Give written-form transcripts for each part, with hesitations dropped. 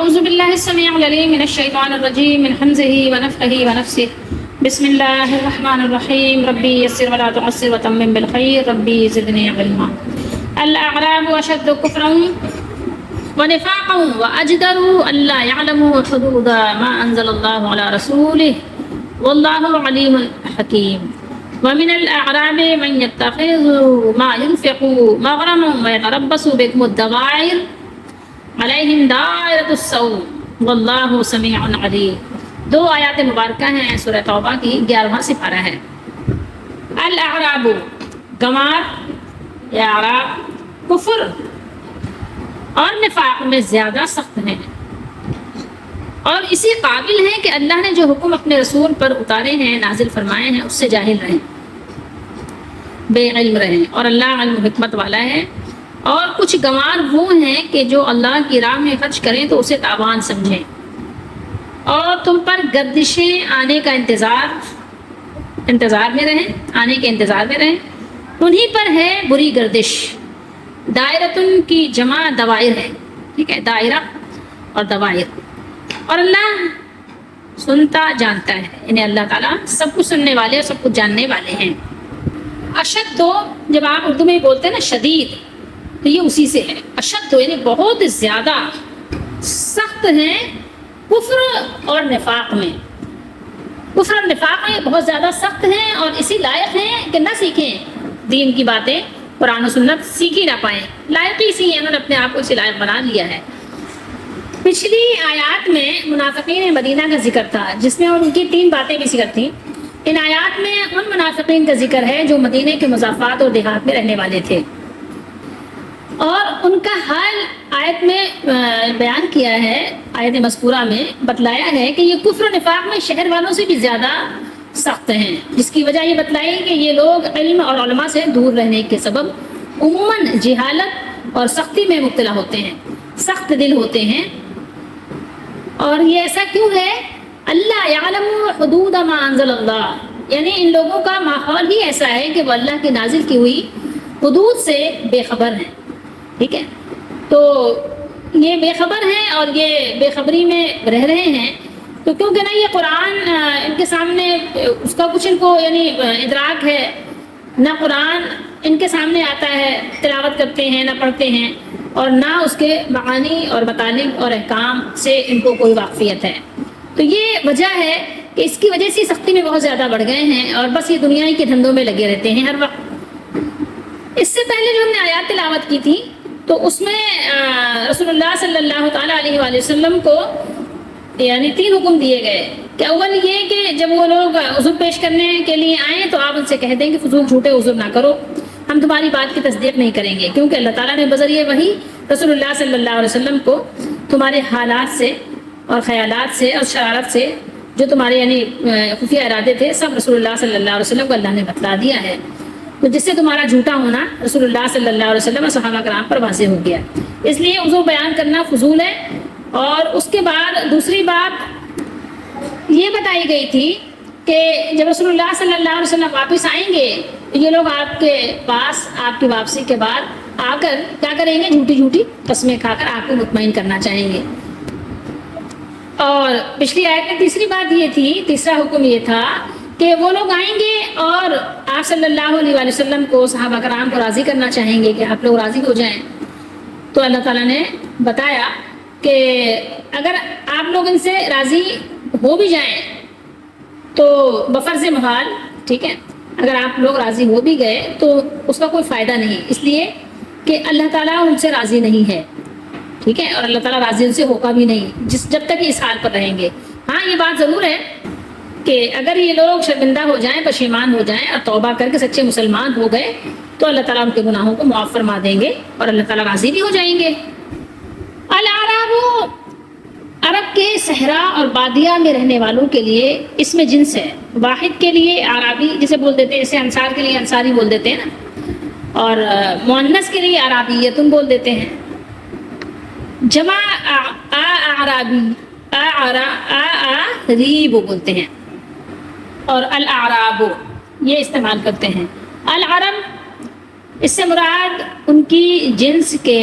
اعوذ باللہ السمیع العلیم من الشیطان الرجیم من حمزہ ونفخہ ونفثہ بسم اللہ الرحمن الرحیم ربی یسر ولا تعسر وتمم بالخیر ربی زدنی علما الاعراب اشد کفرا ونفاقا واجدر الا يعلموا حدود ما انزل اللہ علی رسولہ واللہ علیم حکیم ومن الاعراب من يتخذ ما ينفق مغرما ويتربص بكم الدوائر علیہم دائرۃ السوء واللہ سمیع علیم. 2 آیات مبارکہ ہیں سورہ توبہ کی، 11واں سپارہ ہے. الاعراب گنوار یا اعراب کفر اور نفاق میں زیادہ سخت ہیں اور اسی قابل ہیں کہ اللہ نے جو حکم اپنے رسول پر اتارے ہیں، نازل فرمائے ہیں، اس سے جاہل رہیں، بے علم رہیں، اور اللہ علم و حکمت والا ہے. اور کچھ گنوار وہ ہیں کہ جو اللہ کی راہ میں خرچ کریں تو اسے تاوان سمجھیں اور تم پر گردشیں آنے کا انتظار میں رہیں، آنے کے انتظار میں رہیں. انہی پر ہے بری گردش. دائرتن کی جمع دوائر ہے، ٹھیک ہے، دائرہ اور دوائر. اور اللہ سنتا جانتا ہے، یعنی اللہ تعالیٰ سب کچھ سننے والے اور سب کچھ جاننے والے ہیں. اشد تو جب آپ اردو میں بولتے ہیں نا شدید، تو یہ اسی سے ہے. اشد یعنی بہت زیادہ سخت ہیں کفر اور نفاق میں. کفر اور نفاق میں بہت زیادہ سخت ہیں اور اسی لائق ہیں کہ نہ سیکھیں دین کی باتیں، قرآن و سنت سیکھ ہی نہ پائیں. لائق ہی اسی ہیں، انہوں نے اپنے آپ کو اسی لائق بنا لیا ہے. پچھلی آیات میں منافقین مدینہ کا ذکر تھا، جس میں ان کی 3 باتیں بھی ذکر تھیں. ان آیات میں ان منافقین کا ذکر ہے جو مدینے کے مضافات اور دیہات میں رہنے والے تھے، اور ان کا حال آیت میں بیان کیا ہے. آیت مذکورہ میں بتلایا ہے کہ یہ کفر و نفاق میں شہر والوں سے بھی زیادہ سخت ہیں، جس کی وجہ یہ بتلائی کہ یہ لوگ علم اور علماء سے دور رہنے کے سبب عموماً جہالت اور سختی میں مبتلا ہوتے ہیں، سخت دل ہوتے ہیں. اور یہ ایسا کیوں ہے؟ اللہ یعلم حدود ما انزل اللہ، یعنی ان لوگوں کا ماحول ہی ایسا ہے کہ وہ اللہ کی نازل کی ہوئی حدود سے بے خبر ہیں. ٹھیک ہے، تو یہ بے خبر ہیں اور یہ بے خبری میں رہ رہے ہیں. تو کیونکہ نہ یہ قرآن ان کے سامنے اس کا کچھ ان کو یعنی ادراک ہے، نہ قرآن ان کے سامنے آتا ہے، تلاوت کرتے ہیں نہ پڑھتے ہیں، اور نہ اس کے معانی اور مطالب اور احکام سے ان کو کوئی واقفیت ہے. تو یہ وجہ ہے کہ اس کی وجہ سے سختی میں بہت زیادہ بڑھ گئے ہیں اور بس یہ دنیا کے دھندوں میں لگے رہتے ہیں ہر وقت. اس سے پہلے جو ہم نے آیات تلاوت کی تھی تو اس میں رسول اللہ صلی اللہ تعالیٰ علیہ وآلہ وسلم کو یعنی 3 حکم دیے گئے. کہ اول یہ کہ جب وہ لوگ عذر پیش کرنے کے لیے آئیں تو آپ ان سے کہہ دیں کہ فضول جھوٹے عذر نہ کرو، ہم تمہاری بات کی تصدیق نہیں کریں گے، کیونکہ اللہ تعالیٰ نے بذریعہ وحی رسول اللہ صلی اللہ علیہ وسلم کو تمہارے حالات سے اور خیالات سے اور شرارت سے جو تمہارے یعنی خفیہ ارادے تھے سب رسول اللہ صلی اللہ علیہ وسلم کو اللہ نے بتلا دیا ہے. تو جس سے تمہارا جھوٹا ہونا رسول اللہ صلی اللہ علیہ وسلم اور صحابہ کرام پر واضح ہو گیا. اس لیے عذر بیان کرنا فضول ہے. اور اس کے بعد دوسری بات یہ بتائی گئی تھی کہ جب رسول اللہ صلی اللہ علیہ وسلم واپس آئیں گے تو یہ لوگ آپ کے پاس آپ کی واپسی کے بعد آ کر کیا کریں گے؟ جھوٹی جھوٹی قسمیں کھا کر آپ کو مطمئن کرنا چاہیں گے. اور پچھلی آیت میں تیسری بات یہ تھی، تیسرا حکم یہ تھا کہ وہ لوگ آئیں گے اور آپ صلی اللہ علیہ وآلہ وسلم کو صحابہ کرام کو راضی کرنا چاہیں گے کہ آپ لوگ راضی ہو جائیں. تو اللہ تعالیٰ نے بتایا کہ اگر آپ لوگ ان سے راضی ہو بھی جائیں تو بفرض محال، ٹھیک ہے، اگر آپ لوگ راضی ہو بھی گئے تو اس کا کوئی فائدہ نہیں، اس لیے کہ اللہ تعالیٰ ان سے راضی نہیں ہے. ٹھیک ہے، اور اللہ تعالیٰ راضی ان سے ہوگا بھی نہیں جب تک اس حال پر رہیں گے. ہاں یہ بات ضرور ہے کہ اگر یہ لوگ شرمندہ ہو جائیں، پشیمان ہو جائیں اور توبہ کر کے سچے مسلمان ہو گئے تو اللہ تعالیٰ ان کے گناہوں کو معاف فرما دیں گے اور اللہ تعالیٰ راضی بھی ہو جائیں گے. الاعراب عرب کے صحرا اور بادیہ میں رہنے والوں کے لیے اس میں جنس ہے. واحد کے لیے عربی جسے بول دیتے ہیں، جیسے انصار کے لیے انصاری بول دیتے ہیں نا، اور مؤنث کے لیے عربیتن بول دیتے ہیں. جمع اعرابی اعریب بولتے ہیں، اور الاعراب یہ استعمال کرتے ہیں. العرب اس سے مراد ان کی جنس کے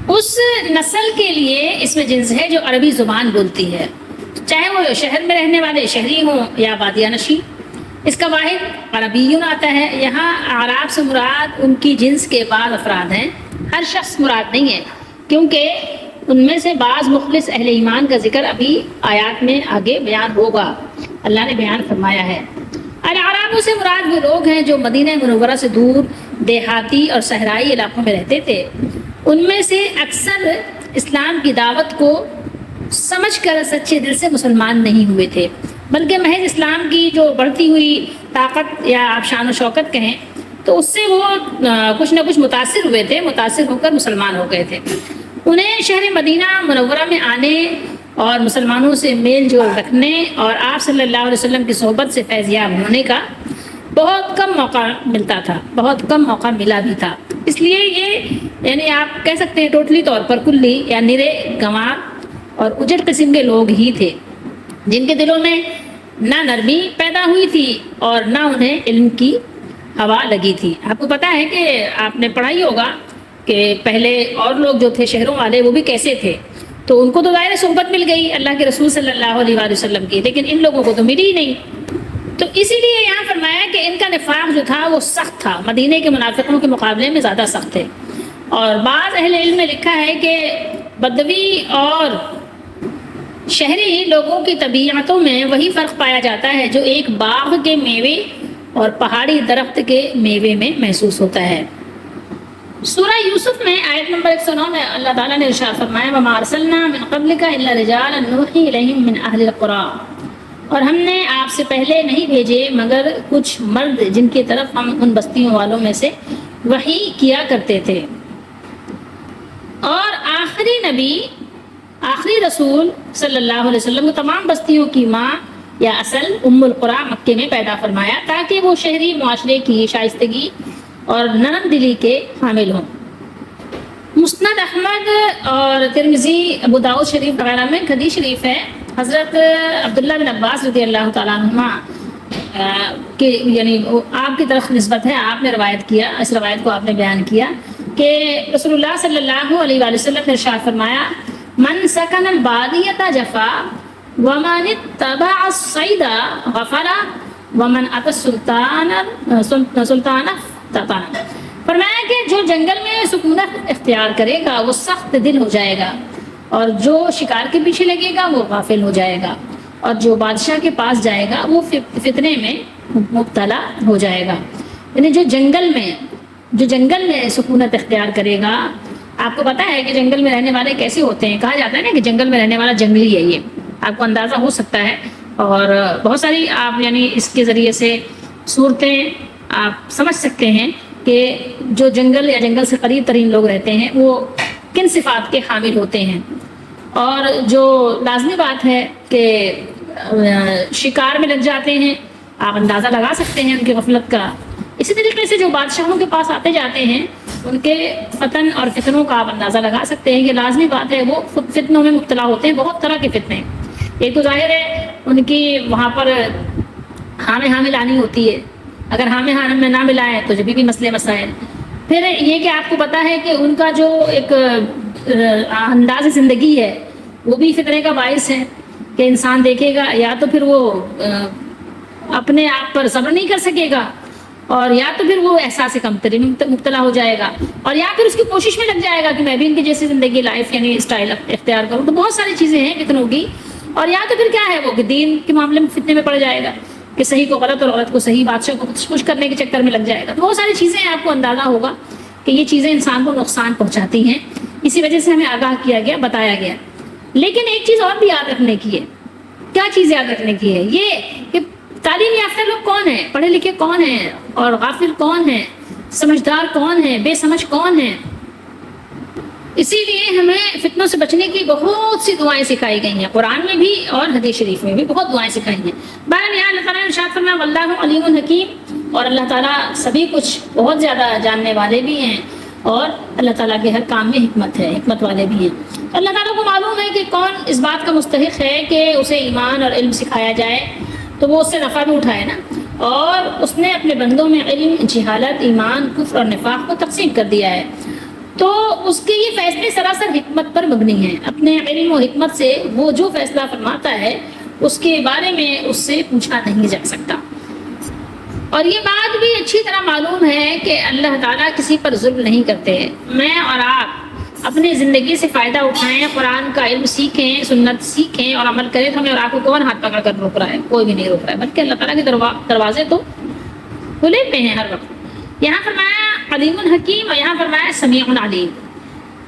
اس نسل کے لیے اس میں جنس ہے جو عربی زبان بولتی ہے، چاہے وہ شہر میں رہنے والے شہری ہوں یا بادیہ نشین۔ اس کا واحد عربیون آتا ہے۔ یہاں اعراب سے مراد ان کی جنس کے بعض افراد ہیں، ہر شخص مراد نہیں ہے، کیونکہ ان میں سے بعض مخلص اہل ایمان کا ذکر ابھی آیات میں آگے بیان ہوگا، اللہ نے بیان فرمایا ہے۔ الاعراب سے مراد وہ لوگ ہیں جو مدینہ منورہ سے دور دیہاتی اور صحرائی علاقوں میں رہتے تھے۔ ان میں سے اکثر اسلام کی دعوت کو سمجھ کر سچے دل سے مسلمان نہیں ہوئے تھے، بلکہ محض اسلام کی جو بڑھتی ہوئی طاقت یا آپ شان و شوکت کہیں تو اس سے وہ کچھ نہ کچھ متاثر ہوئے تھے، متاثر ہو کر مسلمان ہو گئے تھے۔ انہیں شہر مدینہ منورہ میں آنے اور مسلمانوں سے میل جول رکھنے اور آپ صلی اللہ علیہ وسلم کی صحبت سے فیض یاب ہونے کا بہت کم موقع ملتا تھا، بہت کم موقع ملا بھی تھا۔ اس لیے یہ یعنی آپ کہہ سکتے ہیں ٹوٹلی طور پر کلی یا نرے گنوار اور اجڑ قسم کے لوگ ہی تھے، جن کے دلوں میں نہ نرمی پیدا ہوئی تھی اور نہ انہیں علم کی ہوا لگی تھی۔ آپ کو پتہ ہے کہ آپ نے پڑھا ہی ہوگا کہ پہلے اور لوگ جو تھے شہروں والے وہ بھی کیسے تھے، تو ان کو تو ظاہر صحبت مل گئی اللہ کے رسول صلی اللہ علیہ وآلہ وسلم کی، لیکن ان لوگوں کو تو ملی ہی نہیں۔ تو اسی لیے یہاں فرمایا کہ ان کا نفاق جو تھا وہ سخت تھا، مدینے کے منافقوں کے مقابلے میں زیادہ سخت تھے۔ اور بعض اہل علم نے لکھا ہے کہ بدوی اور شہری لوگوں کی طبیعتوں میں وہی فرق پایا جاتا ہے جو ایک باغ کے میوے اور پہاڑی درخت کے میوے میں محسوس ہوتا ہے۔ سورہ یوسف میں آیت نمبر 109 میں اللہ تعالیٰ نے ارشاد فرمایا وَمَا أَرْسَلْنَا مِن قَبْلِكَ إِلَّا رِجَالًا نُوحِي إِلَيْهِم مِّنْ أَهْلِ الْقُرَىٰ، اور ہم نے آپ سے پہلے نہیں بھیجے مگر کچھ مرد جن کی طرف ہم ان بستیوں والوں میں سے وحی کیا کرتے تھے۔ اور آخری نبی، آخری رسول صلی اللہ علیہ وسلم کو تمام بستیوں کی ماں یا اصل ام القریٰ مکے میں پیدا فرمایا تاکہ وہ شہری معاشرے کی شائستگی اور نرم دلی کے حامل ہوں۔ مسند احمد اور ترمذی، ابو داؤد شریف وغیرہ میں حدیث شریف ہے، حضرت عبداللہ بن عباس رضی اللہ تعالیٰ عنہما کہ یعنی آپ کی طرف نسبت ہے، آپ نے روایت کیا، اس روایت کو آپ نے بیان کیا کہ رسول اللہ صلی اللہ علیہ وآلہ وسلم نے ارشاد فرمایا من سکن البادیۃ جفا ومن اتبع الصید غفر ومن اتى السلطان تطان۔ فرمایا کہ جو جنگل میں سکونت اختیار کرے گا وہ سخت دل ہو جائے گا، اور جو شکار کے پیچھے لگے گا وہ غافل ہو جائے گا، اور جو بادشاہ کے پاس جائے گا وہ فتنے میں مبتلا ہو جائے گا۔ یعنی جو جنگل میں سکونت اختیار کرے گا، آپ کو پتہ ہے کہ جنگل میں رہنے والے کیسے ہوتے ہیں، کہا جاتا ہے نا کہ جنگل میں رہنے والا جنگلی ہے، یہ آپ کو اندازہ ہو سکتا ہے، اور بہت ساری آپ یعنی اس کے ذریعے سے صورتیں آپ سمجھ سکتے ہیں کہ جو جنگل یا جنگل سے قریب ترین لوگ رہتے ہیں وہ کن صفات کے حامل ہوتے ہیں۔ اور جو لازمی بات ہے کہ شکار میں لگ جاتے ہیں، آپ اندازہ لگا سکتے ہیں ان کی غفلت کا۔ اسی طریقے سے جو بادشاہوں کے پاس آتے جاتے ہیں ان کے فتن اور فتنوں کا آپ اندازہ لگا سکتے ہیں کہ لازمی بات ہے وہ خود فتنوں میں مبتلا ہوتے ہیں، بہت طرح کے فتنے۔ ایک تو ظاہر ہے ان کی وہاں پر ہاں میں لانی ہوتی ہے، اگر ہاں میں نہ ملائیں تو جبھی بھی مسئلے مسائل۔ پھر یہ کہ آپ کو پتہ ہے کہ ان کا جو ایک انداز زندگی ہے وہ بھی فتنے کا باعث ہے کہ انسان دیکھے گا یا تو پھر وہ اپنے آپ پر صبر نہیں کر سکے گا، اور یا تو پھر وہ احساس کمتری میں مبتلا ہو جائے گا، اور یا پھر اس کی کوشش میں لگ جائے گا کہ میں بھی ان کی جیسی زندگی لائف یعنی اسٹائل اختیار کروں۔ تو بہت ساری چیزیں ہیں فتنوں کی، اور یا تو پھر کیا ہے وہ کہ دین کے معاملے میں فتنے میں پڑ جائے گا کہ صحیح کو غلط اور غلط کو صحیح، بادشاہ کو خوش کرنے کے چکر میں لگ جائے گا۔ تو بہت ساری چیزیں ہیں، آپ کو اندازہ ہوگا کہ یہ چیزیں انسان کو نقصان پہنچاتی ہیں، اسی وجہ سے ہمیں آگاہ کیا گیا، بتایا گیا۔ لیکن ایک چیز اور بھی یاد رکھنے کی ہے۔ کیا چیز یاد رکھنے کی ہے؟ یہ کہ تعلیم یافتہ لوگ کون ہیں، پڑھے لکھے کون ہیں، اور غافل کون ہیں، سمجھدار کون ہیں، بے سمجھ کون ہیں۔ اسی لیے ہمیں فتنوں سے بچنے کی بہت سی دعائیں سکھائی گئی ہیں، قرآن میں بھی اور حدیث شریف میں بھی بہت دعائیں سکھائی ہیں۔ بہرحال یہاں اللہ تعالیٰ نے ارشاد فرمایا واللہ علیم حکیم، اور اللہ تعالیٰ سبھی کچھ بہت زیادہ جاننے والے بھی ہیں، اور اللہ تعالیٰ کے ہر کام میں حکمت ہے، حکمت والے بھی ہیں۔ اللہ تعالیٰ کو معلوم ہے کہ کون اس بات کا مستحق ہے کہ اسے ایمان اور علم سکھایا جائے تو وہ اس سے نفع بھی اٹھائے نا، اور اس نے اپنے بندوں میں علم، جہالت، ایمان، کفر اور نفاق کو تقسیم کر دیا ہے، تو اس کے یہ فیصلے سراسر حکمت پر مبنی ہیں. اپنے علم و حکمت سے وہ جو فیصلہ فرماتا ہے اس کے بارے میں اس سے پوچھا نہیں جا سکتا. اور یہ بات بھی اچھی طرح معلوم ہے کہ اللہ تعالیٰ کسی پر ظلم نہیں کرتے. میں اور آپ اپنی زندگی سے فائدہ اٹھائیں، قرآن کا علم سیکھیں، سنت سیکھیں اور عمل کریں تو ہمیں اور آپ کو کون ہاتھ پکڑ کر روک رہا ہے؟ کوئی بھی نہیں روک رہا ہے، بلکہ اللہ تعالیٰ کے دروازے تو کھلے پہ ہیں ہر وقت. یہاں فرمایا علیم الحکیم اور یہاں فرمایا سمیع علیم.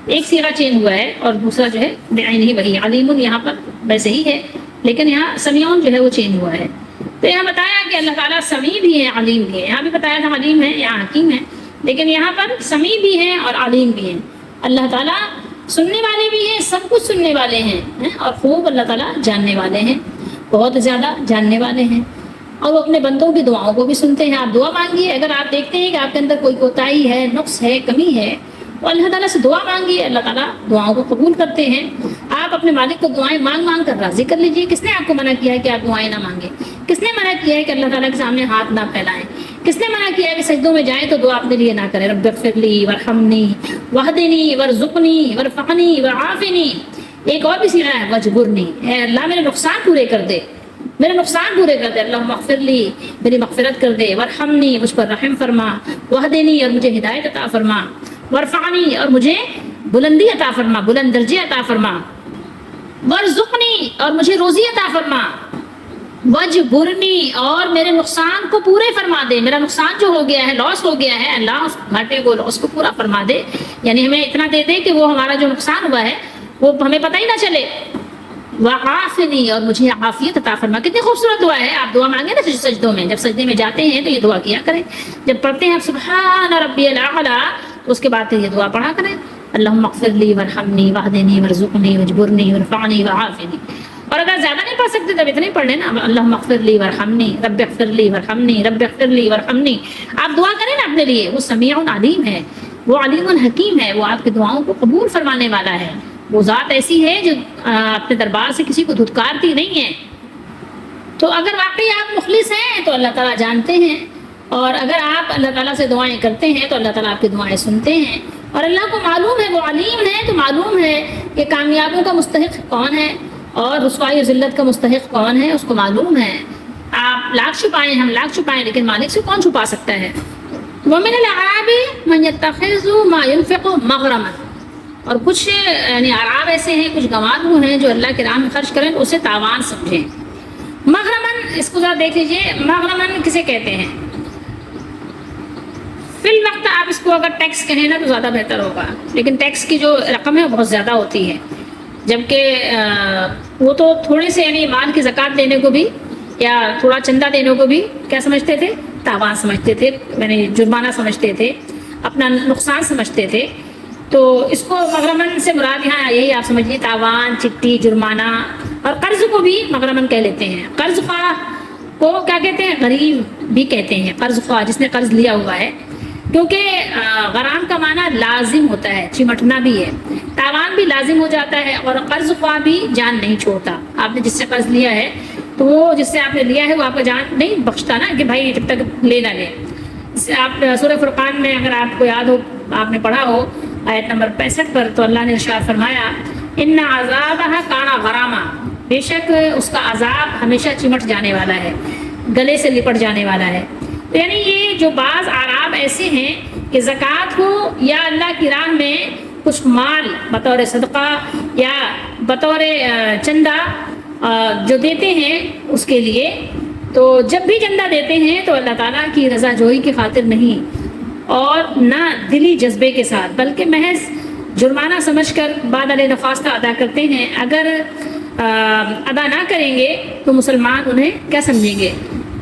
ایک صیغہ چینج ہوا ہے اور دوسرا جو ہے بعینہ وہی علیم، یہاں پر ویسے ہی ہے لیکن یہاں سمیع جو ہے وہ چینج ہوا ہے. تو یہاں بتایا کہ اللہ تعالیٰ سمیع بھی ہے، علیم بھی ہے. یہاں بھی بتایا تھا علیم ہے، یہاں حکیم ہے، لیکن یہاں پر سمیع بھی ہے اور علیم بھی ہے. اللہ تعالیٰ سننے والے بھی ہیں، سب کچھ سننے والے ہیں اور خوب اللہ تعالیٰ جاننے والے ہیں، بہت زیادہ جاننے والے ہیں. اور وہ اپنے بندوں کی دعاؤں کو بھی سنتے ہیں. آپ دعا مانگیے، اگر آپ دیکھتے ہیں کہ آپ کے اندر کوئی کوتاہی ہے، نقص ہے، کمی ہے، تو اللہ تعالیٰ سے دعا مانگیے، اللہ تعالیٰ دعاؤں کو قبول کرتے ہیں. آپ اپنے مالک کو دعائیں مانگ مانگ کر راضی کر لیجیے. کس نے آپ کو منع کیا ہے کہ آپ دعائیں نہ مانگیں؟ کس نے منع کیا ہے کہ اللہ تعالیٰ کے سامنے ہاتھ نہ پھیلائیں؟ کس نے منع کیا ہے کہ سجدوں میں جائیں تو دعا اپنے لیے نہ کریں؟ رب اغفر لی وارحمنی واہدنی وارزقنی وارفعنی وعافنی. ایک اور بھی صیغہ ہے وجبرنی، اے اللہ میرے نقصان پورے کر دے، میرے نقصان پورے کر دے. اللہم اغفر لی، میری مغفرت کر دے. وارحمنی، مجھ پر رحم فرما. واہدنی، اور مجھے ہدایت عطا فرما. وارفعنی، اور مجھے بلندی عطا فرما، بلند درجے عطا فرما. وارزقنی، اور مجھے روزی عطا فرما. وجبرنی، اور میرے نقصان کو پورے فرما دے. میرا نقصان جو ہو گیا ہے، لاس ہو گیا ہے، اللہ اس گھاٹے کو، لاس کو پورا فرما دے. یعنی ہمیں اتنا دے دے کہ وہ ہمارا جو نقصان ہوا ہے وہ ہمیں پتہ ہی نہ چلے. وعافنی، اور مجھے عافیت عطا فرما. کتنی خوبصورت دعا ہے. آپ دعا مانگیں نا سجدوں میں، جب سجدے میں جاتے ہیں تو یہ دعا کیا کریں. جب پڑھتے ہیں سبحان ربی الاعلیٰ، اس کے بعد پھر یہ دعا پڑھا کریں، اللہم اغفر لی وارحمنی واہدنی وارزقنی وجبرنی وارفعنی وعافنی. اور اگر زیادہ نہیں پڑھ سکتے تب اتنے پڑھ لینا، اللہم اغفر لی وارحمنی، رب اغفر لی وارحمنی، رب اغفر لی وارحمنی. آپ دعا کریں نا اپنے لیے. وہ سمیع علیم ہے، وہ علیم الحکیم ہے، وہ آپ کی دعاؤں کو قبول فرمانے والا ہے. وہ ذات ایسی ہے جو اپنے دربار سے کسی کو دھتکارتی نہیں ہے. تو اگر واقعی آپ مخلص ہیں تو اللہ تعالیٰ جانتے ہیں، اور اگر آپ اللہ تعالیٰ سے دعائیں کرتے ہیں تو اللہ تعالیٰ آپ کی دعائیں سنتے ہیں. اور اللہ کو معلوم ہے، وہ علیم ہے تو معلوم ہے کہ کامیابیوں کا مستحق کون ہے اور رسوائی و ذلت کا مستحق کون ہے، اس کو معلوم ہے. آپ لاکھ چھپائیں، ہم لاکھ چھپائیں، لیکن مالک سے کون چھپا سکتا ہے؟ وَمِنَ الْأَعْرَابِ مَن يَتَّخِذُ مَا يُنْفِقُ مَغْرَمًا. اور کچھ یعنی اعراب ایسے ہیں، کچھ گنوار ہیں جو اللہ کے راہ میں خرچ کریں تو اسے تاوان سمجھیں. مغرمن، اس کو ذرا دیکھ لیجیے، مغرمن کسے کہتے ہیں؟ فی الوقت آپ اس کو اگر ٹیکس کہیں نا تو زیادہ بہتر ہوگا، لیکن ٹیکس کی جو رقم ہے وہ بہت زیادہ ہوتی ہے. جبکہ وہ تو تھوڑے سے یعنی مال کی زکوٰۃ دینے کو بھی یا تھوڑا چندہ دینے کو بھی کیا سمجھتے تھے؟ تاوان سمجھتے تھے، یعنی جرمانہ سمجھتے تھے، اپنا نقصان سمجھتے تھے. تو اس کو مغرمن سے مراد یہاں یہی آپ سمجھیے، تاوان، چٹی، جرمانہ. اور قرض کو بھی مغرمن کہہ لیتے ہیں. قرض خواہ کو کیا کہتے ہیں؟ غریم بھی کہتے ہیں. قرض خواہ جس نے قرض لیا ہوا ہے، کیونکہ غرام کا معنی لازم ہوتا ہے، چمٹنا بھی ہے. تاوان بھی لازم ہو جاتا ہے اور قرض خواہ بھی جان نہیں چھوڑتا. آپ نے جس سے قرض لیا ہے تو وہ جس سے آپ نے لیا ہے وہ آپ کا جان نہیں بخشتا نا، کہ بھائی جب تک لے نہ لے. آپ سورہ فرقان میں اگر آپ کو یاد ہو، آپ نے پڑھا ہو آیت نمبر 65 پر، تو اللہ نے ارشاد فرمایا ان عذابہ کانا غراما، بے شک اس کا عذاب ہمیشہ چمٹ جانے والا ہے، گلے سے لپٹ جانے والا ہے. تو یعنی یہ جو بعض اعراب ایسے ہیں کہ زکوٰۃ ہو یا اللہ کی راہ میں کچھ مال بطور صدقہ یا بطور چندہ جو دیتے ہیں اس کے لیے، تو جب بھی چندہ دیتے ہیں تو اللہ تعالیٰ کی رضا جوئی کی خاطر نہیں اور نہ دلی جذبے کے ساتھ، بلکہ محض جرمانہ سمجھ کر بعد علیہ نخواستہ ادا کرتے ہیں. اگر ادا نہ کریں گے تو مسلمان انہیں کیا سمجھیں گے؟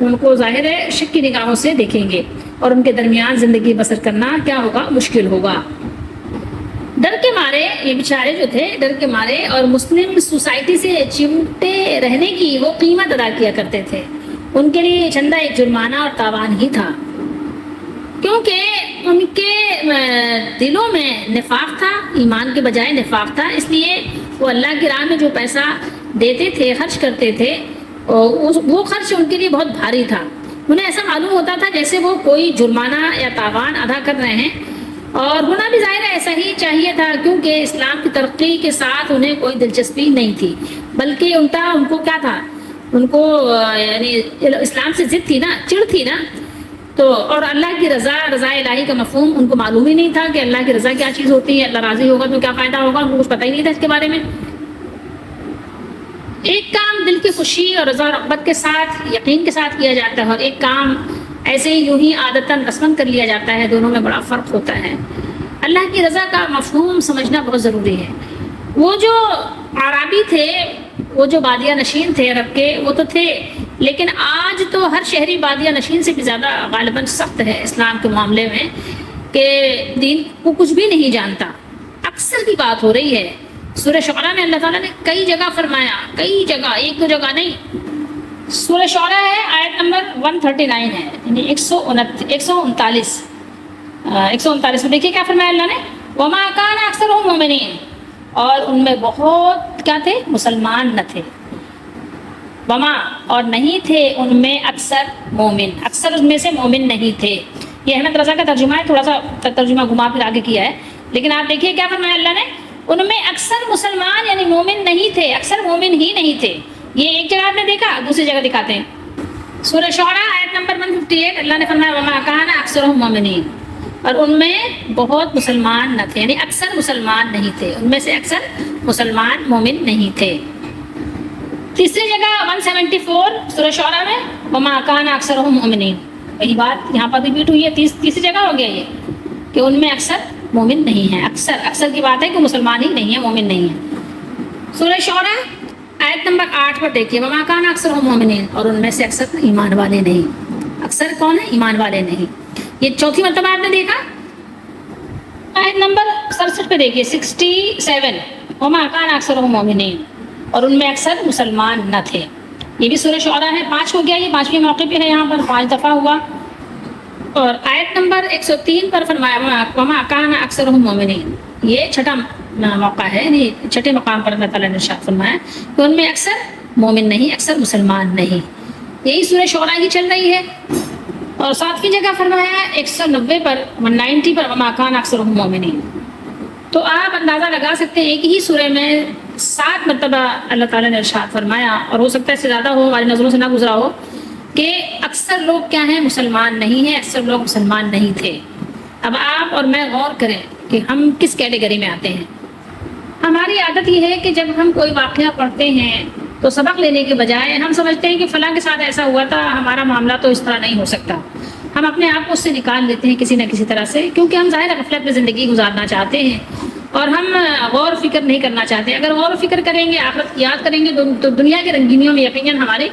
ان کو ظاہر ہے شک کی نگاہوں سے دیکھیں گے اور ان کے درمیان زندگی بسر کرنا کیا ہوگا؟ مشکل ہوگا. ڈر کے مارے یہ بیچارے جو تھے، ڈر کے مارے اور مسلم سوسائٹی سے چمٹے رہنے کی وہ قیمت ادا کیا کرتے تھے. ان کے لیے چندہ ایک جرمانہ اور تاوان ہی تھا، کیونکہ ان کے دلوں میں نفاق تھا، ایمان کے بجائے نفاق تھا. اس لیے وہ اللہ کی راہ میں جو پیسہ دیتے تھے، خرچ کرتے تھے، وہ خرچ ان کے لیے بہت بھاری تھا. انہیں ایسا معلوم ہوتا تھا جیسے وہ کوئی جرمانہ یا تاوان ادا کر رہے ہیں، اور ہونا بھی ظاہر ہے ایسا ہی چاہیے تھا، کیونکہ اسلام کی ترقی کے ساتھ انہیں کوئی دلچسپی نہیں تھی، بلکہ الٹا ان کو کیا تھا، ان کو یعنی اسلام سے ضد تھی نا، چڑ تھی نا. تو اور اللہ کی رضا، رضا الہی کا مفہوم ان کو معلوم ہی نہیں تھا کہ اللہ کی رضا کیا چیز ہوتی ہے، اللہ راضی ہوگا تو کیا فائدہ ہوگا، ان کو کچھ پتہ ہی نہیں تھا اس کے بارے میں. ایک کام دل کی خوشی اور رضا رغبت کے ساتھ، یقین کے ساتھ کیا جاتا ہے، اور ایک کام ایسے ہی یوں ہی عادتاً رسماً کر لیا جاتا ہے، دونوں میں بڑا فرق ہوتا ہے. اللہ کی رضا کا مفہوم سمجھنا بہت ضروری ہے. وہ جو عربی تھے، وہ جو بادیہ نشین تھے عرب کے، وہ تو تھے، لیکن آج تو ہر شہری بادیہ نشین سے بھی زیادہ غالباً سخت ہے اسلام کے معاملے میں، کہ دین کو کچھ بھی نہیں جانتا. اکثر کی بات ہو رہی ہے. سورہ شعراء میں اللہ تعالیٰ نے کئی جگہ فرمایا، کئی جگہ، ایک دو جگہ نہیں. سورہ شعراء ہے، آیت نمبر 139 ہے، یعنی 139 میں دیکھیے کیا فرمایا اللہ نے، وَمَا كَانَ أَكْثَرُهُم مُؤْمِنِينَ، اور ان میں بہت کیا تھے، مسلمان نہ تھے. وما، اور نہیں تھے ان میں اکثر مومن، اکثر اس میں سے مومن نہیں تھے. یہ احمد رضا کا ترجمہ ہے، تھوڑا سا ترجمہ گھما پھر آگے کیا ہے، لیکن آپ دیکھیے کیا فرمایا اللہ نے، ان میں اکثر مسلمان یعنی مومن نہیں تھے، اکثر مومن ہی نہیں تھے. یہ ایک جگہ آپ نے دیکھا، دوسری جگہ دکھاتے ہیں. سورہ شعراء آیت نمبر 158 اللہ نے فرمایا وما كان اکثرهم مؤمنین، اور ان میں بہت مسلمان نہ تھے، یعنی اکثر مسلمان نہیں تھے، ان میں سے اکثر مسلمان مومن نہیں تھے. تیسری جگہ 174 سورہ شعراء میں وما كان اکثرهم مؤمنین، وہی بات یہاں پر ریپیٹ ہوئی ہے، تیسری جگہ ہو گیا یہ کہ ان میں اکثر مومن نہیں ہیں. اکثر کی بات ہے کہ مسلمان ہی نہیں ہے، مومن نہیں ہے. سورہ شعراء آیت نمبر 8 پر دیکھیے وما كان اکثرهم مؤمنین، اور ان میں سے اکثر ایمان والے نہیں. اکثر کون ہے، ایمان والے نہیں. یہ چوتھی مرتبہ آپ نے دیکھا. آیت نمبر 67 پہ دیکھیے 67 وما كان اکثرهم مؤمنین، اور ان میں اکثر مسلمان نہ تھے. یہ بھی سورہ شعراء ہے، 5 ہو گیا، یہ 5ویں موقع پہ ہے، یہاں پر 5 دفعہ ہوا. اور آیت نمبر 103 پر فرمایا وما كان اکثرهم مؤمنین، یہ چھٹا موقع ہے، یعنی چھٹے مقام پر اللہ تعالیٰ نے ارشاد فرمایا کہ ان میں اکثر مومن نہیں، اکثر مسلمان نہیں. یہی سورہ شعراء کی چل رہی ہے. اور 7ویں جگہ فرمایا 190 پر 190 پر وما كان اکثرهم مؤمنین. تو آپ اندازہ لگا سکتے ہیں ایک ہی سورہ میں 7 مرتبہ اللہ تعالیٰ نے ارشاد فرمایا، اور ہو سکتا ہے اس سے زیادہ ہو، ہماری نظروں سے نہ گزرا ہو، کہ اکثر لوگ کیا ہیں، مسلمان نہیں ہیں، اکثر لوگ مسلمان نہیں تھے. اب آپ اور میں غور کریں کہ ہم کس کیٹیگری میں آتے ہیں. ہماری عادت یہ ہے کہ جب ہم کوئی واقعہ پڑھتے ہیں تو سبق لینے کے بجائے ہم سمجھتے ہیں کہ فلاں کے ساتھ ایسا ہوا تھا، ہمارا معاملہ تو اس طرح نہیں ہو سکتا. ہم اپنے آپ کو اس سے نکال لیتے ہیں کسی نہ کسی طرح سے، کیونکہ ہم ظاہر غفلت میں زندگی گزارنا چاہتے ہیں اور ہم غور و فکر نہیں کرنا چاہتے. اگر غور و فکر کریں گے، آخرت کی یاد کریں گے تو دنیا کی رنگینیوں میں یقیناً ہماری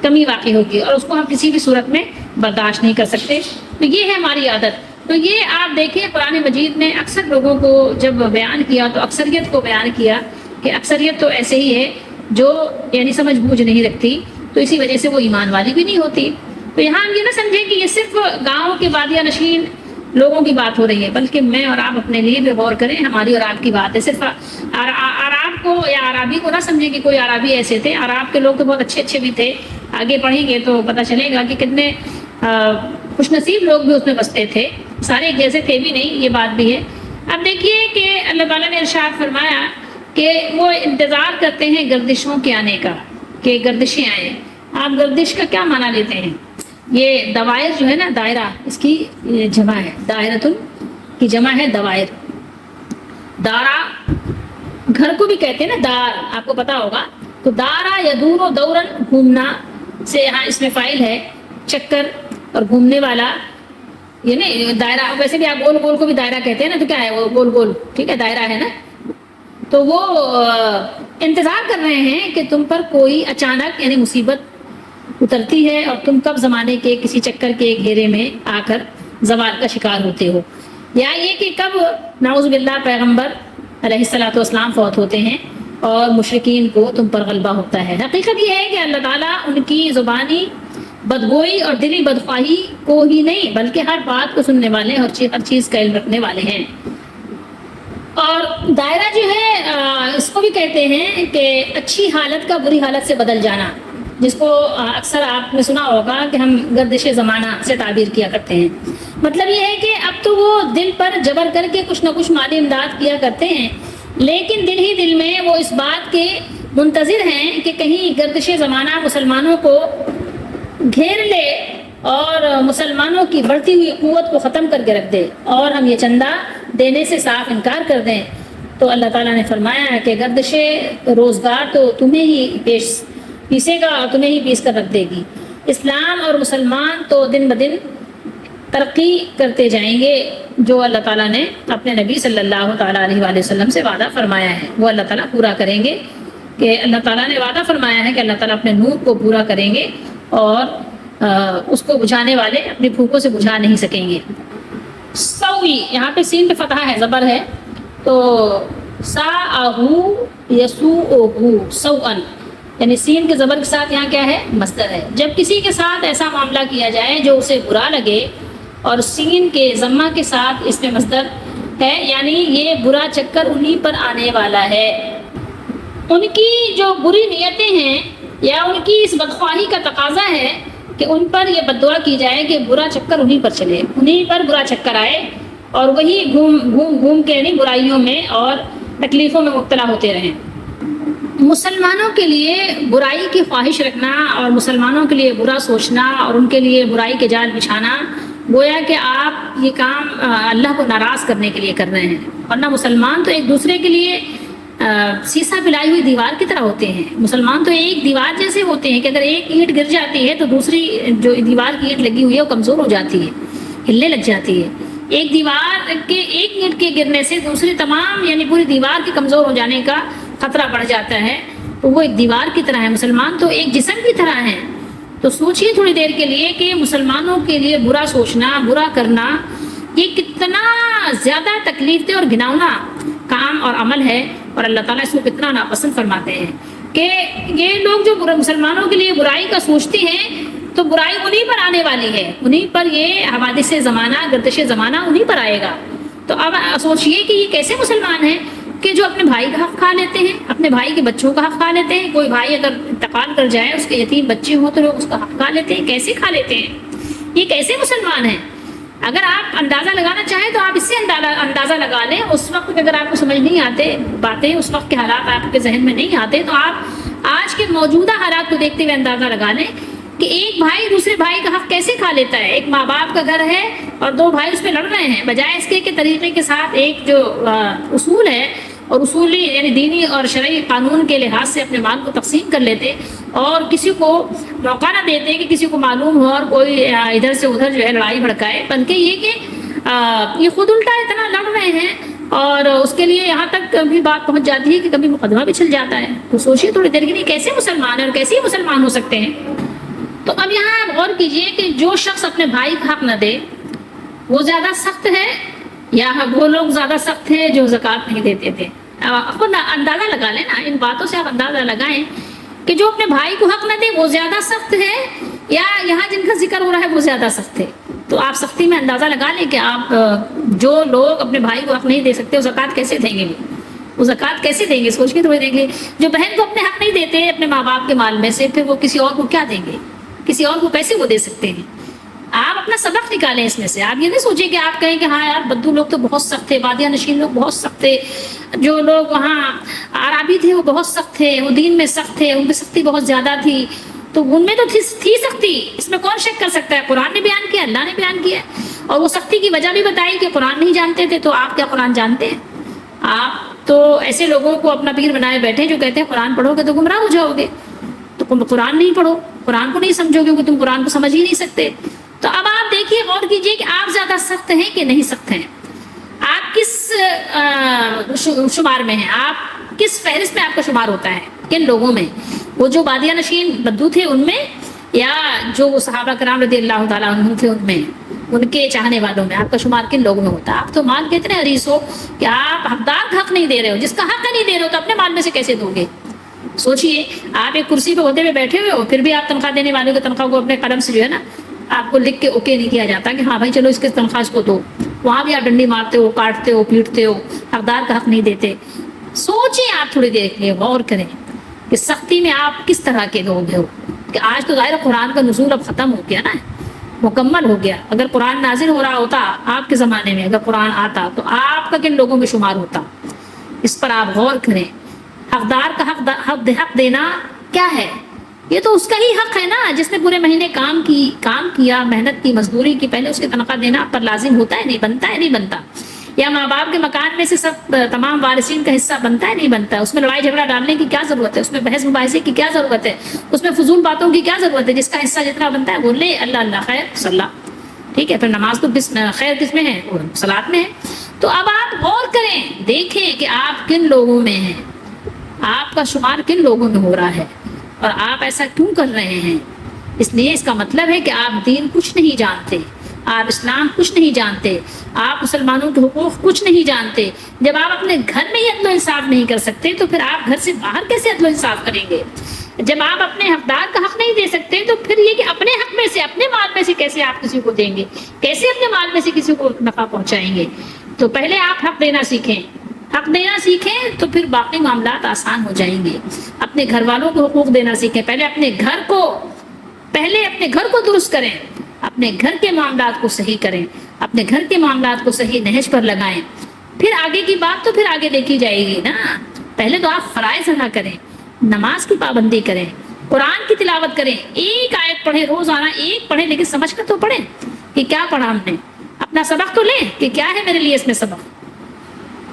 کمی واقع ہوگی، اور اس کو ہم کسی بھی صورت میں برداشت نہیں کر سکتے. تو یہ ہے ہماری عادت. تو یہ آپ دیکھیں قرآن مجید نے اکثر لوگوں کو جب بیان کیا تو اکثریت کو بیان کیا کہ اکثریت تو ایسے ہی ہے جو یعنی سمجھ بوجھ نہیں رکھتی، تو اسی وجہ سے وہ ایمان والی بھی نہیں ہوتی. تو یہاں ہم یہ نہ سمجھیں کہ یہ صرف گاؤں کے بادیہ نشین لوگوں کی بات ہو رہی ہے، بلکہ میں اور آپ اپنے لیے بھی غور کریں، ہماری اور آپ کی بات ہے. صرف عرب کو یا عربی کو نہ سمجھیں کہ کوئی عربی ایسے تھے. عرب کے لوگ تو بہت اچھے بھی تھے، آگے پڑھیں گے تو پتہ چلے گا کہ کتنے خوش نصیب لوگ بھی اس میں بستے تھے. سارے ایک جیسے تھے بھی نہیں، یہ بات بھی ہے. اب دیکھیے کہ اللہ تعالیٰ نے ارشاد فرمایا کہ وہ انتظار کرتے ہیں گردشوں کے آنے کا، کہ گردشیں آئیں. آپ گردش کا کیا معنی لیتے ہیں؟ یہ دوائر جو ہے نا، دائرہ، اس کی جمع ہے، دائرۃ کی جمع ہے دوائر. دارا گھر کو بھی کہتے ہیں نا، دار، آپ کو پتا ہوگا. تو دارا یدور و دورن، گھومنا سے یہاں اس میں فاعل ہے، چکر اور گھومنے والا، یعنی دائرہ. ویسے بھی آپ گول گول کو بھی دائرہ کہتے ہیں نا، تو کیا ہے وہ گول گول، ٹھیک ہے، دائرہ ہے نا. تو وہ انتظار کر رہے ہیں کہ تم پر کوئی اچانک یعنی مصیبت اترتی ہے اور تم کب زمانے کے کسی چکر کے گھیرے میں آ کر زوال کا شکار ہوتے ہو، یا یہ کہ کب نعوذ باللہ پیغمبر علیہ الصلوۃ والسلام فوت ہوتے ہیں اور مشرکین کو تم پر غلبہ ہوتا ہے. حقیقت یہ ہے کہ اللہ تعالیٰ ان کی زبانی بدگوئی اور دلی بدخواہی کو ہی نہیں بلکہ ہر بات کو سننے والے، ہر چیز کا علم رکھنے والے ہیں. اور دائرہ جو ہے اس کو بھی کہتے ہیں کہ اچھی حالت کا بری حالت سے بدل جانا. جس کو اکثر آپ نے سنا ہوگا کہ ہم گردش زمانہ سے تعبیر کیا کرتے ہیں. مطلب یہ ہے کہ اب تو وہ دل پر جبر کر کے کچھ نہ کچھ مالی امداد کیا کرتے ہیں، لیکن دل ہی دل میں وہ اس بات کے منتظر ہیں کہ کہیں گردش زمانہ مسلمانوں کو گھیر لے اور مسلمانوں کی بڑھتی ہوئی قوت کو ختم کر کے رکھ دے اور ہم یہ چندہ دینے سے صاف انکار کر دیں. تو اللہ تعالیٰ نے فرمایا کہ گردش روزگار تو تمہیں ہی پیسے گا اور تمہیں ہی پیس کر رکھ دے گی. اسلام اور مسلمان تو دن بدن ترقی کرتے جائیں گے. جو اللہ تعالیٰ نے اپنے نبی صلی اللہ تعالیٰ علیہ وآلہ وسلم سے وعدہ فرمایا ہے وہ اللہ تعالیٰ پورا کریں گے. کہ اللہ تعالیٰ نے وعدہ فرمایا ہے کہ اللہ تعالیٰ اپنے نور کو پورا کریں گے اور اس کو بجھانے والے اپنی پھوکوں سے بجھا نہیں سکیں گے. سوئی، یہاں پہ سین پہ فتحہ ہے، زبر ہے، تو ساءہو یسوءہو سوءن، یعنی سین کے زبر کے ساتھ یہاں کیا ہے؟ مصدر ہے. جب کسی کے ساتھ ایسا معاملہ کیا جائے جو اسے برا لگے، اور سین کے ضمہ کے ساتھ اس میں مصدر ہے، یعنی یہ برا چکر انہی پر آنے والا ہے. ان کی جو بری نیتیں ہیں یا ان کی اس بدخواہی کا تقاضا ہے کہ ان پر یہ بد دعا کی جائے کہ برا چکر انہی پر چلے، انہی پر برا چکر آئے اور وہی گھوم کے یعنی برائیوں میں اور تکلیفوں میں مبتلا ہوتے رہیں. مسلمانوں کے لیے برائی کی خواہش رکھنا اور مسلمانوں کے لیے برا سوچنا اور ان کے لیے برائی کے جال بچھانا، گویا کہ آپ یہ کام اللہ کو ناراض کرنے کے لیے کر رہے ہیں. ورنہ مسلمان تو ایک دوسرے کے لیے سیسا پلائی ہوئی دیوار کی طرح ہوتے ہیں. مسلمان تو ایک دیوار جیسے ہوتے ہیں کہ اگر ایک اینٹ گر جاتی ہے تو دوسری جو دیوار کی اینٹ لگی ہوئی ہے وہ کمزور ہو جاتی ہے، ہلنے لگ جاتی ہے. ایک دیوار کے ایک اینٹ کے گرنے سے دوسری تمام یعنی پوری دیوار کے کمزور ہو جانے کا خطرہ بڑھ جاتا ہے. تو وہ ایک دیوار کی طرح ہے، مسلمان تو ایک جسم کی طرح ہیں. تو سوچیے تھوڑی دیر کے لیے کہ مسلمانوں کے لیے برا سوچنا، برا کرنا، یہ کتنا زیادہ تکلیف دہ اور گھناؤنا کام اور عمل ہے، اور اللہ تعالیٰ اس کو کتنا ناپسند فرماتے ہیں کہ یہ لوگ جو مسلمانوں کے لیے برائی کا سوچتے ہیں تو برائی انہی پر آنے والی ہے، انہی پر یہ حوادث زمانہ، گردش زمانہ انہی پر آئے گا. تو اب سوچئے کہ یہ کیسے مسلمان ہیں کہ جو اپنے بھائی کا حق کھا لیتے ہیں، اپنے بھائی کے بچوں کا حق کھا لیتے ہیں. کوئی بھائی اگر انتقال کر جائے، اس کے یتیم بچے ہوں تو لوگ اس کا حق کھا لیتے ہیں. کیسے کھا لیتے ہیں؟ یہ کیسے مسلمان ہیں؟ اگر آپ اندازہ لگانا چاہیں تو آپ اس سے اندازہ لگا لیں. اس وقت اگر آپ کو سمجھ نہیں آتے باتیں، اس وقت کے حالات آپ کے ذہن میں نہیں آتے، تو آپ آج کے موجودہ حالات کو دیکھتے ہوئے اندازہ لگا لیں کہ ایک بھائی دوسرے بھائی کا حق کیسے کھا لیتا ہے. ایک ماں باپ کا گھر ہے اور دو بھائی اس پہ لڑ رہے ہیں، بجائے اس کے طریقے کے ساتھ ایک جو اصول ہے اور اصولی یعنی دینی اور شرعی قانون کے لحاظ سے اپنے مال کو تقسیم کر لیتے اور کسی کو موقع نہ دیتے کہ کسی کو معلوم ہو اور کوئی ادھر سے ادھر جو ہے لڑائی بھڑکائے، بلکہ یہ کہ یہ خود الٹا اتنا لڑ رہے ہیں اور اس کے لیے یہاں تک بھی بات پہنچ جاتی ہے کہ کبھی مقدمہ بھی چل جاتا ہے. تو سوچیے تھوڑی دیر کے لیے کیسے مسلمان ہیں اور کیسے مسلمان ہو سکتے ہیں. تو اب یہاں آپ غور کیجئے کہ جو شخص اپنے بھائی کا حق نہ دے وہ زیادہ سخت ہے یا وہ لوگ زیادہ سخت ہیں جو زکوٰۃ نہیں دیتے تھے. خود اندازہ لگا لیں نا، ان باتوں سے آپ اندازہ لگائیں کہ جو اپنے بھائی کو حق نہ دے وہ زیادہ سخت ہے یا یہاں جن کا ذکر ہو رہا ہے وہ زیادہ سخت ہے. تو آپ سختی میں اندازہ لگا لیں کہ آپ جو لوگ اپنے بھائی کو حق نہیں دے سکتے وہ زکوٰۃ کیسے دیں گے؟ وہ زکوٰۃ کیسے دیں گے؟ سوچ کے تھوڑی دیکھ لیں. جو بہن کو اپنے حق نہیں دیتے اپنے ماں باپ کے مال میں سے، پھر وہ کسی اور کو کیا دیں گے؟ کسی اور کو کیسے وہ دے سکتے ہیں؟ آپ اپنا سبق نکالیں اس میں سے. آپ یہ نہیں سوچیں کہ آپ کہیں کہ ہاں یار بدو لوگ تو بہت سخت تھے، بادیہ نشین لوگ بہت سخت تھے، جو لوگ وہاں عربی تھے وہ بہت سخت تھے، وہ دین میں سخت تھے، ان کی سختی بہت زیادہ تھی. تو ان میں تو تھی سختی، اس میں کون شک کر سکتا ہے؟ قرآن نے بیان کیا، اللہ نے بیان کیا، اور وہ سختی کی وجہ بھی بتائی کہ قرآن نہیں جانتے تھے. تو آپ کیا قرآن جانتے ہیں؟ آپ تو ایسے لوگوں کو اپنا پیر بنائے بیٹھے جو کہتے ہیں قرآن پڑھو گے تو گمراہ ہو جاؤ گے. تو قرآن نہیں پڑھو، قرآن کو نہیں سمجھو گے، تم قرآن کو سمجھ ہی نہیں سکتے. تو اب آپ دیکھیے، غور کیجئے کہ آپ زیادہ سخت ہیں کہ نہیں سخت ہیں. آپ کس شمار میں ہیں؟ آپ کس فہرست میں آپ کا شمار ہوتا ہے؟ کن لوگوں میں؟ وہ جو بادیہ نشین بدو تھے ان میں، یا جو صحابہ کرام رضی اللہ تعالیٰ عنہ تھے ان میں، ان کے چاہنے والوں میں؟ آپ کا شمار کن لوگوں میں ہوتا ہے؟ آپ تو مال کے اتنے حریص ہو کہ آپ حقدار کا حق نہیں دے رہے ہو. جس کا حق نہیں دے رہے ہو تو اپنے مال میں سے کیسے دو گے؟ سوچئے، آپ ایک کرسی پہ عہدے پہ بیٹھے ہوئے ہو، پھر بھی آپ تنخواہ دینے والوں کی تنخواہ کو اپنے قلم سے جو ہے نا آپ کو لکھ کے اوکے نہیں کیا جاتا کہ ہاں بھائی چلو اس کے تنخواہ اس کو دو. وہاں بھی آپ ڈنڈی مارتے ہو، کاٹتے ہو، پیٹتے ہو، حقدار کا حق نہیں دیتے. سوچیں آپ تھوڑی دیر کے لیے، غور کریں کہ سختی میں آپ کس طرح کے لوگ ہو. کہ آج تو ظاہر قرآن کا نزول اب ختم ہو گیا نا، مکمل ہو گیا. اگر قرآن نازل ہو رہا ہوتا آپ کے زمانے میں، اگر قرآن آتا تو آپ کا کن لوگوں میں شمار ہوتا؟ اس پر آپ غور کریں. حقدار کا حق دینا کیا ہے؟ یہ تو اس کا ہی حق ہے نا، جس نے پورے مہینے کام کیا، محنت کی، مزدوری کی، پہلے اس کی تنخواہ دینا آپ پر لازم ہوتا ہے نہیں بنتا ہے؟ نہیں بنتا. یا ماں باپ کے مکان میں سے سب تمام وارثین کا حصہ بنتا ہے نہیں بنتا؟ اس میں لڑائی جھگڑا ڈالنے کی کیا ضرورت ہے؟ اس میں بحث مباحثے کی کیا ضرورت ہے؟ اس میں فضول باتوں کی کیا ضرورت ہے؟ جس کا حصہ جتنا بنتا ہے وہ لے، اللہ اللہ خیر صلاح. ٹھیک ہے، پھر نماز تو خیر کس میں ہے؟ صلاۃ میں ہے. تو اب آپ غور کریں، دیکھیں کہ آپ کن لوگوں میں ہیں، آپ کا شمار کن لوگوں میں ہو رہا ہے، اور آپ ایسا کیوں کر رہے ہیں. اس لیے اس کا مطلب ہے کہ آپ دین کچھ نہیں جانتے، آپ اسلام کچھ نہیں جانتے، آپ مسلمانوں کے حقوق کچھ نہیں جانتے. جب آپ اپنے گھر میں ہی عدل و انصاف نہیں کر سکتے تو پھر آپ گھر سے باہر کیسے عدل و انصاف کریں گے؟ جب آپ اپنے حقدار کا حق نہیں دے سکتے تو پھر یہ کہ اپنے حق میں سے، اپنے مال میں سے کیسے آپ کسی کو دیں گے؟ کیسے اپنے مال میں سے کسی کو نفع پہنچائیں گے؟ تو پہلے آپ حق دینا سیکھیں. حق دینا سیکھیں تو پھر باقی معاملات آسان ہو جائیں گے. اپنے گھر والوں کو حقوق دینا سیکھیں. پہلے اپنے گھر کو درست کریں، اپنے گھر کے معاملات کو صحیح کریں، اپنے گھر کے معاملات کو صحیح نہج پر لگائیں. پھر آگے کی بات تو پھر آگے دیکھی جائے گی نا. پہلے تو آپ فرائض ادا کریں، نماز کی پابندی کریں، قرآن کی تلاوت کریں. ایک آیت پڑھیں روزانہ، ایک پڑھیں لیکن سمجھ کر تو پڑھیں کہ کیا پڑھا ہم نے. اپنا سبق تو لیں کہ کیا ہے میرے لیے اس میں سبق.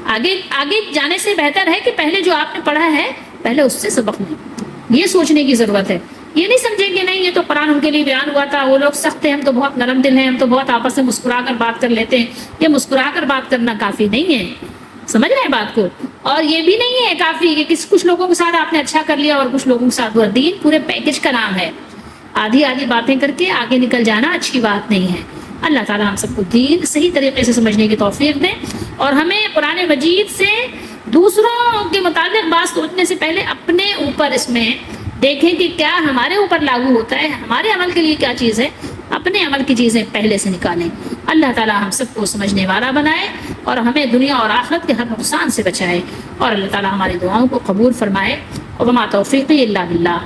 آگے جانے سے بہتر ہے کہ پہلے جو آپ نے پڑھا ہے پہلے اس سے سبق لیں. یہ سوچنے کی ضرورت ہے. یہ نہیں سمجھیں کہ نہیں یہ تو قرآن ان کے لیے بیان ہوا تھا، وہ لوگ سخت ہیں، ہم تو بہت نرم دل ہیں، ہم تو بہت آپس میں مسکرا کر بات کر لیتے ہیں. یہ مسکرا کر بات کرنا کافی نہیں ہے، سمجھ رہے ہیں بات کو. اور یہ بھی نہیں ہے کافی کہ کچھ لوگوں کے ساتھ آپ نے اچھا کر لیا اور کچھ لوگوں کے ساتھ برا. دین پورے پیکج کا نام ہے. آدھی باتیں کر کے آگے نکل جانا اچھی بات نہیں ہے. اللہ تعالیٰ ہم سب کو دین صحیح طریقے سے سمجھنے کی توفیق دیں، اور ہمیں قرآن مجید سے دوسروں کے متعلق بات سوچنے سے پہلے اپنے اوپر اس میں دیکھیں کہ کیا ہمارے اوپر لاگو ہوتا ہے، ہمارے عمل کے لیے کیا چیز ہے. اپنے عمل کی چیزیں پہلے سے نکالیں. اللہ تعالیٰ ہم سب کو سمجھنے والا بنائے اور ہمیں دنیا اور آخرت کے ہر نقصان سے بچائے، اور اللہ تعالیٰ ہماری دعاؤں کو قبول فرمائے. وما توفیقی الا باللہ.